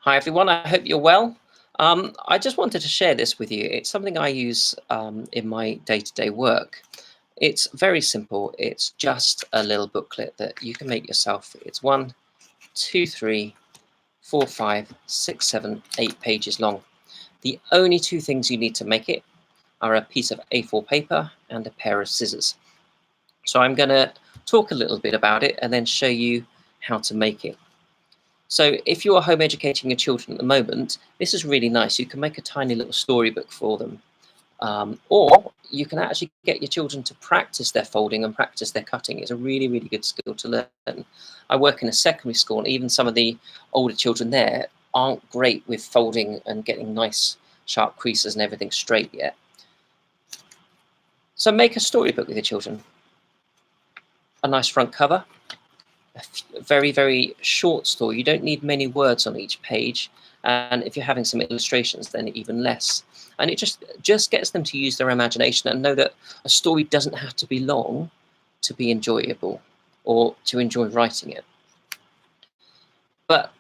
Hi everyone, I hope you're well. I just wanted to share this with you. It's something I use in my day-to-day work. It's very simple. It's just a little booklet that you can make yourself. It's 1, 2, 3, 4, 5, 6, 7, 8 pages long. The only two things you need to make it are a piece of A4 paper and a pair of scissors. So I'm going to talk a little bit about it and then show you how to make it. So if you are home educating your children at the moment, this is really nice. You can make a tiny little storybook for them. Or you can actually get your children to practice their folding and practice their cutting. It's a really, really good skill to learn. I work in a secondary school, and even some of the older children there aren't great with folding and getting nice sharp creases and everything straight yet. So make a storybook with your children. A nice front cover. A very, very short story. You don't need many words on each page, and if you're having some illustrations, then even less. And it just gets them to use their imagination and know that a story doesn't have to be long to be enjoyable or to enjoy writing it. But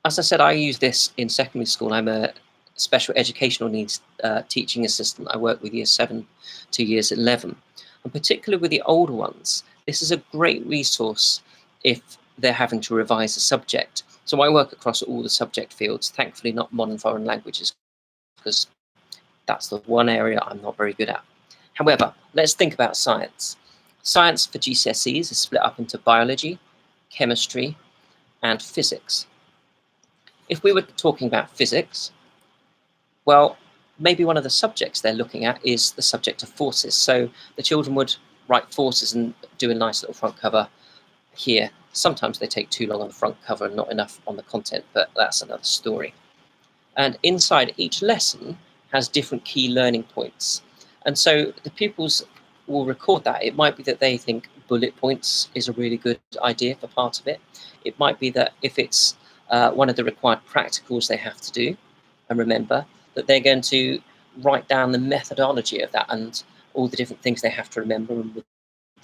as I said, I use this in secondary school. I'm a special educational needs teaching assistant. I work with year 7 to years 11, and particularly with the older ones, this is a great resource if they're having to revise a subject. So I work across all the subject fields, thankfully not modern foreign languages, because that's the one area I'm not very good at. However, let's think about science. Science for GCSEs is split up into biology, chemistry, and physics. If we were talking about physics, well, maybe one of the subjects they're looking at is the subject of forces. So the children would write forces and do a nice little front cover here. Sometimes they take too long on the front cover and not enough on the content, but that's another story. And inside each lesson has different key learning points. And so the pupils will record that. It might be that they think bullet points is a really good idea for part of it. It might be that if it's one of the required practicals they have to do and remember, that they're going to write down the methodology of that and all the different things they have to remember, and with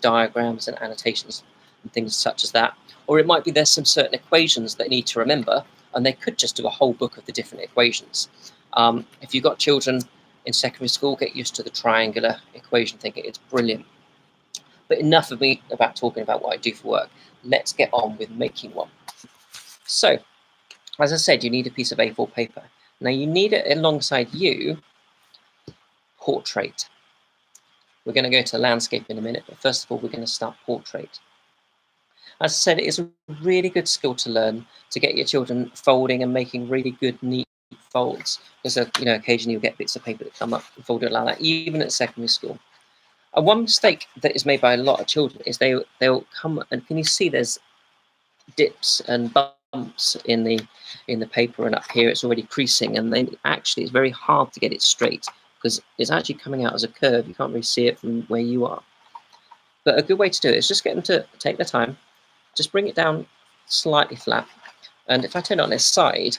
diagrams and annotations and things such as that. Or it might be there's some certain equations they need to remember, and they could just do a whole book of the different equations. If you've got children in secondary school, get used to the triangular equation thinking. It's brilliant. But enough of me about talking about what I do for work. Let's get on with making one. So, as I said, you need a piece of A4 paper. Now you need it alongside you, portrait. We're going to go to landscape in a minute, but first of all, we're going to start portrait. As I said, it is a really good skill to learn to get your children folding and making really good, neat folds. Because occasionally you'll get bits of paper that come up and fold it like that, even at secondary school. And one mistake that is made by a lot of children is they'll come and can you see there's dips and bumps in the paper, and up here it's already creasing, and then actually it's very hard to get it straight because it's actually coming out as a curve. You can't really see it from where you are. But a good way to do it is just get them to take their time, just bring it down slightly flat, and if I turn it on its side,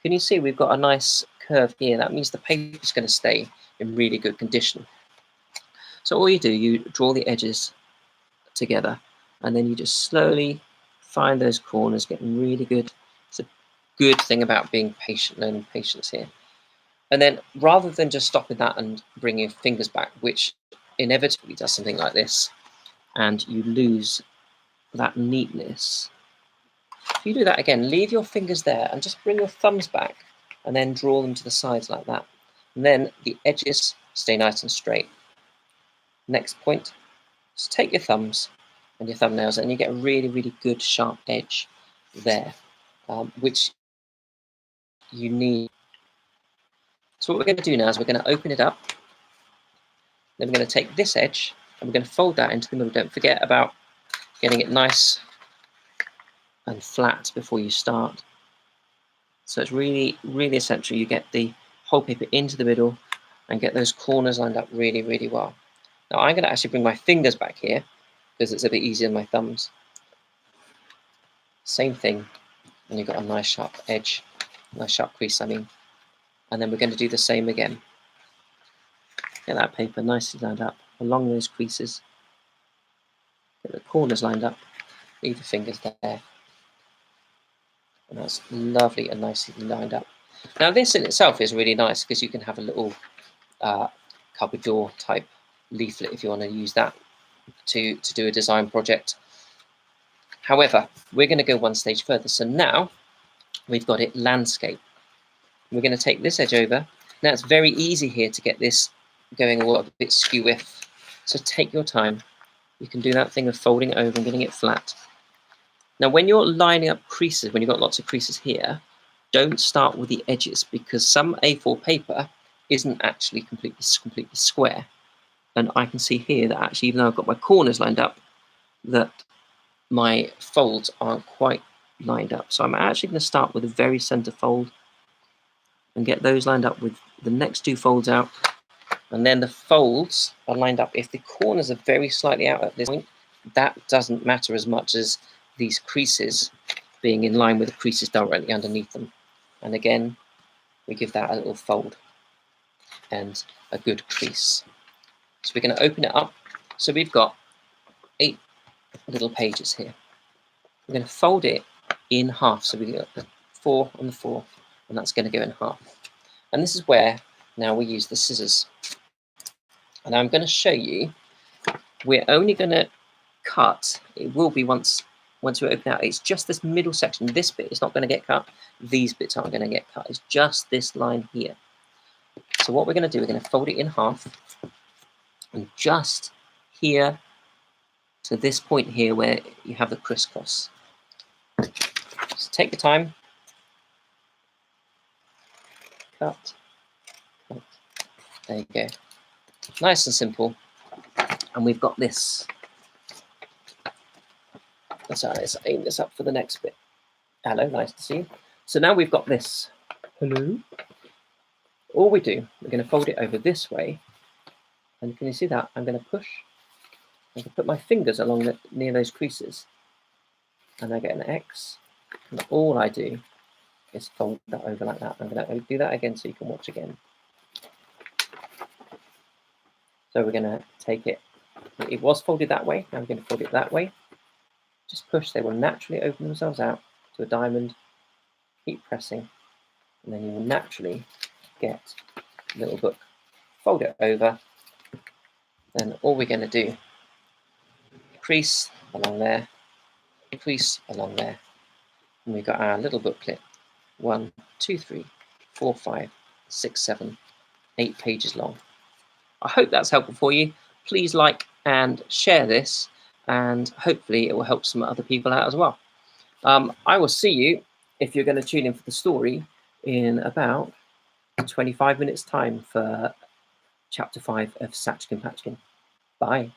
can you see we've got a nice curve here? That means the paper is going to stay in really good condition. So all you do, you draw the edges together, and then you just slowly find those corners, getting really good. It's a good thing about being patient, learning patience here. And then rather than just stopping that and bringing your fingers back, which inevitably does something like this, and you lose that neatness, if you do that again, leave your fingers there and just bring your thumbs back and then draw them to the sides like that. And then the edges stay nice and straight. Next point, just take your thumbs and your thumbnails and you get a really, really good sharp edge there, which you need. So what we're going to do now is we're going to open it up. Then we're going to take this edge and we're going to fold that into the middle. Don't forget about getting it nice and flat before you start. So it's really, really essential you get the whole paper into the middle and get those corners lined up really, really well. Now I'm going to actually bring my fingers back here because it's a bit easier than my thumbs. Same thing, and you've got a nice sharp edge, nice sharp crease, I mean. And then we're going to do the same again. Get that paper nicely lined up along those creases. Get the corners lined up. Leave your fingers there. And that's lovely and nicely lined up. Now this in itself is really nice because you can have a little cupboard door type leaflet if you want to use that to do a design project. However, we're going to go one stage further. So now we've got it landscape. We're going to take this edge over. Now it's very easy here to get this going a bit skew-if. So take your time. You can do that thing of folding it over and getting it flat. Now when you're lining up creases, when you've got lots of creases here, don't start with the edges because some A4 paper isn't actually completely square. And I can see here that actually, even though I've got my corners lined up, that my folds aren't quite lined up. So I'm actually going to start with a very center fold and get those lined up with the next two folds out. And then the folds are lined up. If the corners are very slightly out at this point, that doesn't matter as much as these creases being in line with the creases directly underneath them. And again, we give that a little fold and a good crease. So we're going to open it up. So we've got 8 little pages here. We're going to fold it in half. So we've got the 4 on the 4, and that's going to go in half. And this is where now we use the scissors. And I'm going to show you, we're only going to cut, it will be once we open out, it's just this middle section. This bit is not going to get cut. These bits aren't going to get cut. It's just this line here. So what we're going to do, we're going to fold it in half. And just here to this point here where you have the crisscross. Just take your time. Cut. Cut. There you go. Nice and simple. And we've got this. So let's aim this up for the next bit. Hello, nice to see you. So now we've got this. Hello. All we do, we're going to fold it over this way. And can you see that? I'm going to push. I can put my fingers along near those creases. And I get an X. And all I do is fold that over like that. I'm going to do that again so you can watch again. So we're going to take it. It was folded that way. Now we're going to fold it that way. Just push. They will naturally open themselves out to a diamond. Keep pressing. And then you will naturally get a little book. Fold it over. Then all we're going to do, crease along there, crease along there. And we've got our little booklet. 1, 2, 3, 4, 5, 6, 7, 8 pages long. I hope that's helpful for you. Please like and share this, and hopefully it will help some other people out as well. I will see you, if you're going to tune in for the story, in about 25 minutes time for chapter 5 of Satchkin Patchkin. Bye.